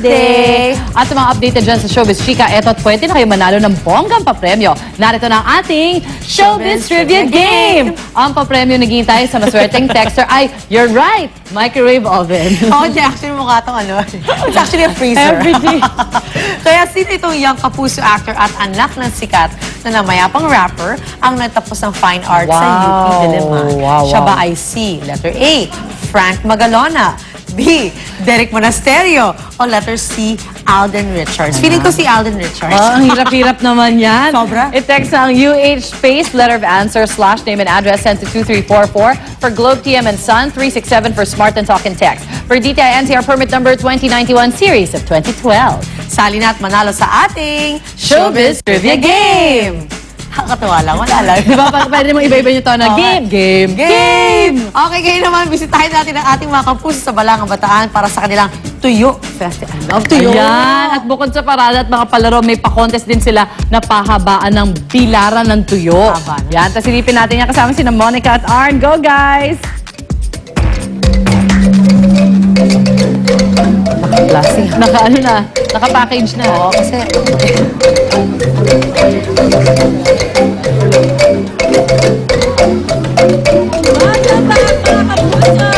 birthday! At sa mga updated dyan sa Showbiz Chika, eto't pwede na kayo manalo ng bonggang papremyo. Narito na ang ating Showbiz Trivia Game! Ang papremyo naghihintay sa maswerteng texter ay, you're right, microwave oven. Hindi, actually mukha itong ano. It's actually a freezer. Everyday. Kaya sino itong young kapuso actor at anak ng sikat na namayapang rapper ang natapos ng fine arts sa UP Diliman? Siya ba ay C, letter A, Frank Magalona, B, Derek Monasterio, o letter C, Alden Richards? Feeling ko si Alden Richards. Ang hirap-hirap naman yan. Sobra. I-text ang UH space, letter of answer, / name and address sent to 2344 for Globe TM and Sun, 367 for Smart and Talk and Text. For DTI NCR permit number 2091 series of 2012. Sali na at manalo sa ating Showbiz Trivia Game! Nakakatawa lang, wala lang. Di ba, pwede mong iba-iba nyo to na game! Okay, ngayon naman, bisitahin natin ang ating mga kapuso sa Balangang Bataan para sa kanilang Tuyo Festival. I love Tuyo! Ayan, at bukod sa parada at mga palaro, may pa-contest din sila na pahabaan ng bilaran ng tuyo. Yan, tapos silipin natin yan kasama sina Monica at Arn. Go, guys! Naka-plastic. Naka-ano na, naka-package na. Oo, kasi...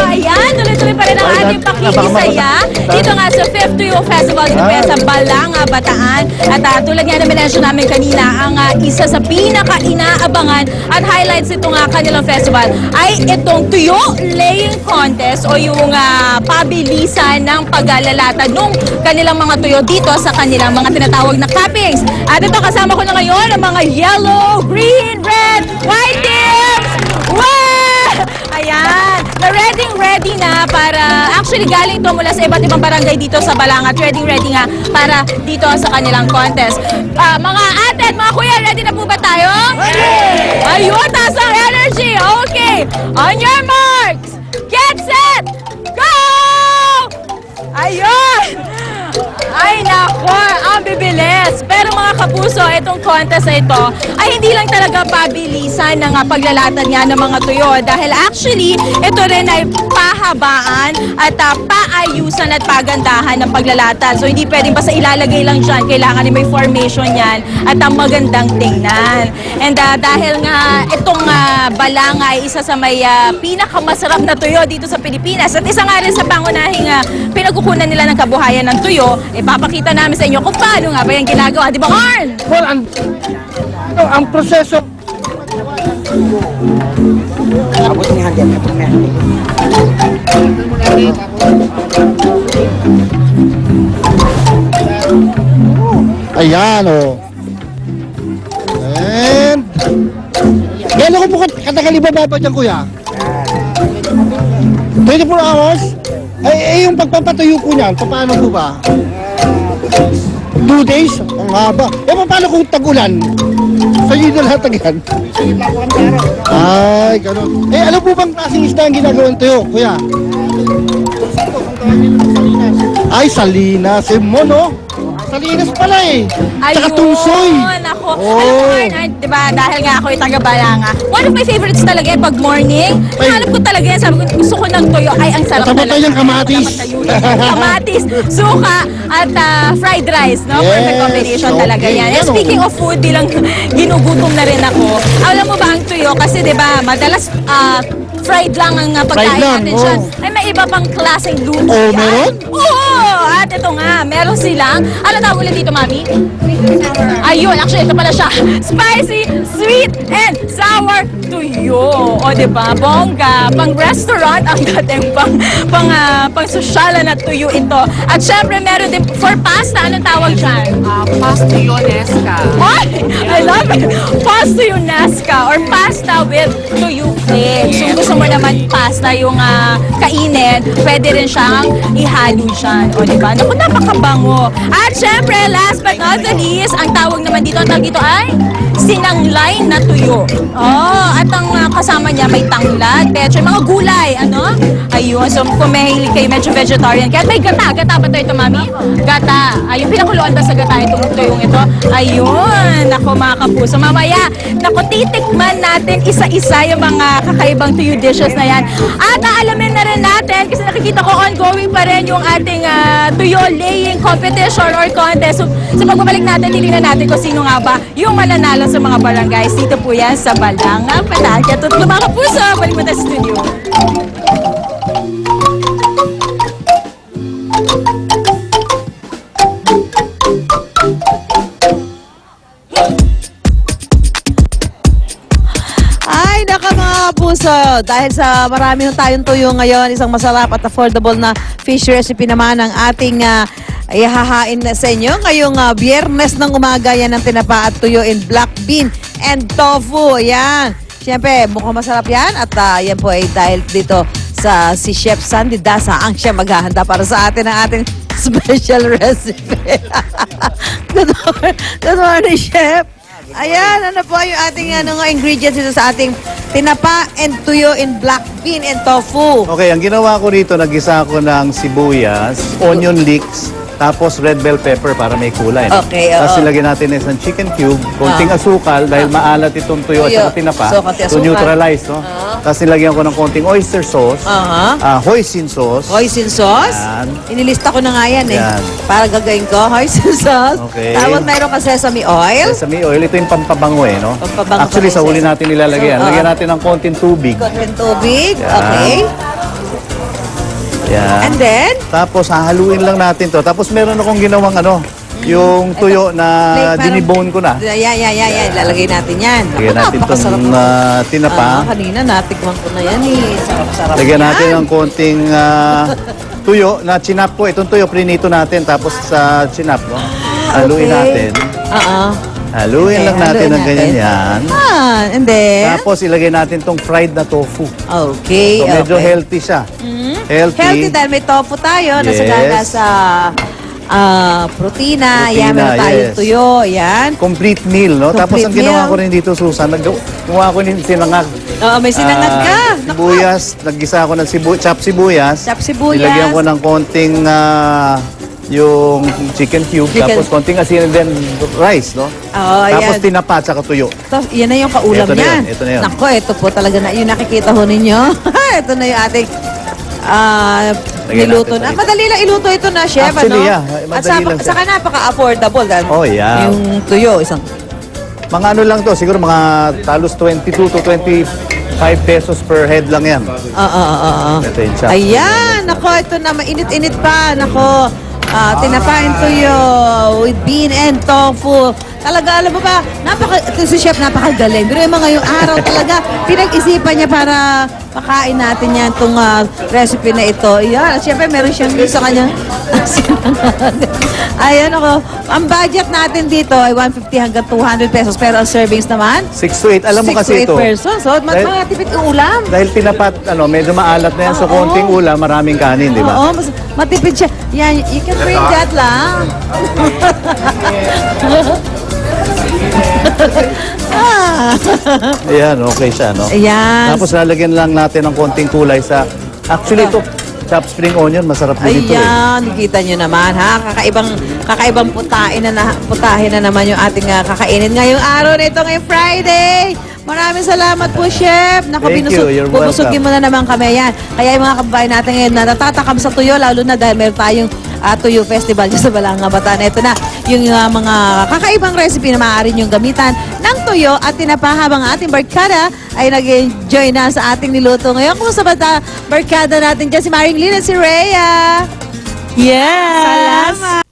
Ayan, tuloy-tuloy pa rin ang ating pakikisaya. Dito nga sa 5th Tuyo Festival dito kaya sa Balanga, Bataan. At tulad nga na minensyon namin kanina, ang isa sa pinaka-inaabangan at highlights ito nga kanilang festival ay itong Tuyo Laying Contest o yung pabilisan ng paglalatag ng kanilang mga tuyo dito sa kanilang mga tinatawag na cappings. At ito kasama ko na ngayon ang mga yellow, green, red, white teams! Wow! Ayan, ready na para, actually galing to mula sa iba't ibang barangay dito sa Balanga, ready nga para dito sa kanilang contest. Mga ate at mga kuya, ready na po ba tayo? Ready! Ayun, taas ang energy! Okay, on your marks, get set, go! Ayun! Ay nako, ang bibilis. Pero mga kapuso, itong contest na ito ay hindi lang talaga pabilisan ng paglalatad nga ng mga tuyo. Dahil actually, ito rin ay pahabaan at paayusan at pagandahan ng paglalatad. So hindi pwedeng basta ilalagay lang dyan. Kailangan may formation yan at ang magandang tingnan. And dahil nga itong Balanga ay isa sa may pinakamasarap na tuyo dito sa Pilipinas. At isa nga rin sa pangunahing pinagkukunan nila ng kabuhayan ng tuyo, papakita namin sa inyo kung paano nga ba yung ginagawa. Di ba, Arn? Well, ang proseso... Abot ni Hagyan. Ayan, o. And... Gano'n ko po katagal ibababa dyan, kuya? 24 hours? Eh, yung pagpapatuyo po niyan, paano po ba? 2 days? Ang haba. Eh, paano kung tag-ulan? Sa inyo na lahat yan? Ay, gano'n. Eh, ano po bang klaseng isda ang ginagawang tuyo, kuya? Ay, salinas. Eh, mono. Salinas pala eh. Tsaka tunsoy. Ayun, ako. Alam mo, Arn, diba, dahil nga ako yung taga-Balanga. One of my favorites talaga pag morning. Hanap ko talaga yan. Sabi ko, gusto ko ng tuyo. Ay, ang sarap talaga. Matapos yung kamatis. Kamatis, suka, at fried rice. No? Perfect combination talaga yan. And speaking of food, bilang ginugutom na rin ako. Alam mo ba ang tuyo? Kasi diba, madalas fried lang ang pagkain natin dyan. Ay, may iba pang klaseng luto. Oh, meron? Oo! At ito nga, meron silang, ano tawag ulit dito, Mami? Ayun, actually, ito pala siya. Spicy, sweet, and sour tuyo. O, diba? Bongga. Pang restaurant ang dating pang sosyalan na tuyo ito. At syempre, meron din for pasta. Anong tawag dyan? Pastyonesca. Ay! I love it! Pastyonesca or pasta with tuyo flakes. Kung gusto mo naman pasta yung kainin, pwede rin siyang ihalo dyan. O, diba? Naku, napakabango. At syempre, last but not the least, ang tawag naman dito, ang tawag dito ay sinanglay na tuyo. Oh, at ang kasama niya may tanglad, pecho, mga gulay, ano? Ayun, so kung mahilig kayo medyo vegetarian, kaya may gata. Gata ba ito, Mami? Gata. Ayun, pinakuluan ba sa gata itong tuyong ito? Ayun, ako mga kapuso. Mamaya, naku, titikman natin isa-isa yung mga kakaibang tuyo dishes na yan. At aalamin na rin natin, kasi nakikita ko ongoing pa rin yung ating tuyo laying competition or contest. So, sa pagbabalik natin, titingnan natin kung sino nga ba yung mananalo sa mga barangays. Dito po yan sa Balang Bataan. Kaya tutulong mga kapuso, balik mo tayo sa studio. Ay, naka mga puso. Dahil sa marami tayong tuyo ngayon, isang masarap at affordable na fish recipe naman ang ating ihahain na sa inyo. Ngayong biyernes ng umaga, yan ang tinapa at tuyo in black bean and tofu. Ayan. Siyempre, mukhang masarap yan. At yan po ay dahil dito sa si Chef Sandy Dasa ang siya maghahanda para sa atin ang ating special recipe. Good morning, Chef. Ayan, ano po yung ating ingredients dito sa ating tinapa and tuyo in black bean and tofu. Okay, ang ginawa ko rito, nagisa ako ng sibuyas, onion leeks, tapos red bell pepper para may kulay. No? Okay, Tapos oo. ilagyan natin isang chicken cube, konting asukal dahil maalat itong tuyo at Tuyo. saka tinapa. So, konti To asukal. neutralize, no? Tapos nilagyan ko ng konting oyster sauce, hoisin sauce. Hoisin sauce. Yan. Inilista ko na nga yan eh. Yan. Para gagawin ko. Hoisin sauce. Okay. Tapos mayroon ka sesame oil. Sesame oil, ito yung pampabango eh, no? Pampabango Actually, pa sa rin huli sesame. natin nilalagay yan. So, Lagyan natin ng konting tubig. Konting tubig. Yan. Okay. Yan. And then? Tapos hahaluin lang natin to. Tapos meron akong ginawang yung tuyo na Like, parang- dinibone ko na. Yan. Lalagay natin yan. Lagyan Ako, natin napakasarap itong na. tinapa. Kanina natikman ko na yan eh. Sarap-sarap Lagyan yan. natin ng konting tuyo na chinap ko. Itong tuyo, prinito natin. Tapos sa chinap, no? Haluin Okay. natin. Haluin Okay, lang natin haluin ng ganyan yan. And then? Tapos ilagay natin itong fried na tofu. Okay, So medyo okay. healthy siya. Healthy. Healthy dahil may tofu tayo. Yes. Nasagana sa protina. Yan, Protina, meron tayong yes. tuyo. Yan. Complete meal, no? Tapos Complete ang ginawa meal. ko rin dito, Susan, gumawa ko rin sinangag. Oo, may sinangag ka. Naku. Sibuyas, naggisa ako ng chopped sibuyas. Chopped sibuyas. Nilagyan ko ng konting yung chicken cube, Chicken. tapos konting asin and then rice, no? Oo, Tapos yan. tinapa at saka tuyo. Tapos, yan na yung kaulam Ito na niyan. yun, ito na yun. Nako, ito po talaga na. Yung nakikita ho ninyo. Ito na yung ating Lagyan niluto natin na. sa Madali lang iluto ito na, chef. Actually, ano? yeah. At Madali lang siya. saka napaka-affordable. Dahil Oh, yeah. Yung tuyo, isang... Mga ano lang to, siguro mga talos 22 to 25 pesos per head lang yan. Ito yung chop. Ayan, nako, ito na, mainit-init pa, nako. Tinapain tuyo with bean and tofu. Talaga, alam mo ba, ito si chef napakagaling. Pero yung mga ngayong araw talaga, pinag-isipan niya para pakain natin yan, itong recipe na ito. Ayan, at syempre meron siyang sa kanya. Ayan ako, ang budget natin dito ay 150 hanggang 200 pesos. Pero ang servings naman, 6 to 8. Alam mo 6 to kasi 8 ito. persons. So, Dahil- mga tipid yung ulam. Dahil tinapat, medyo maalat na yan. So, Oo. konting ulam, maraming kanin, di ba? Oo, matipid siya. Yan, you can bring that lang. Ayan, okay siya, no? Ayan. Tapos lalagyan lang natin ng konting kulay sa... Actually, ito, chopped spring onion, masarap din ito eh. Ayan, nakita nyo naman ha. Kakaibang putahin na naman yung ating kakainin ngayong araw na ito, ngayong Friday. Maraming salamat po, Chef. Naku, Thank you. You're bubusugin mo na naman kami. Yan. Kaya yung mga kababayan natin ngayon na natatakam sa tuyo, lalo na dahil meron tayong Tuyo Festival dyan sa Balanga Bataan. Ito na yung mga kakaibang recipe na maaari niyong gamitan ng tuyo at tinapa habang ating barkada ay nag-enjoy na sa ating niluto ngayon. Kumusta ba barkada natin dyan? Si Maring Lynn at si Rhea. Yes! Salamat!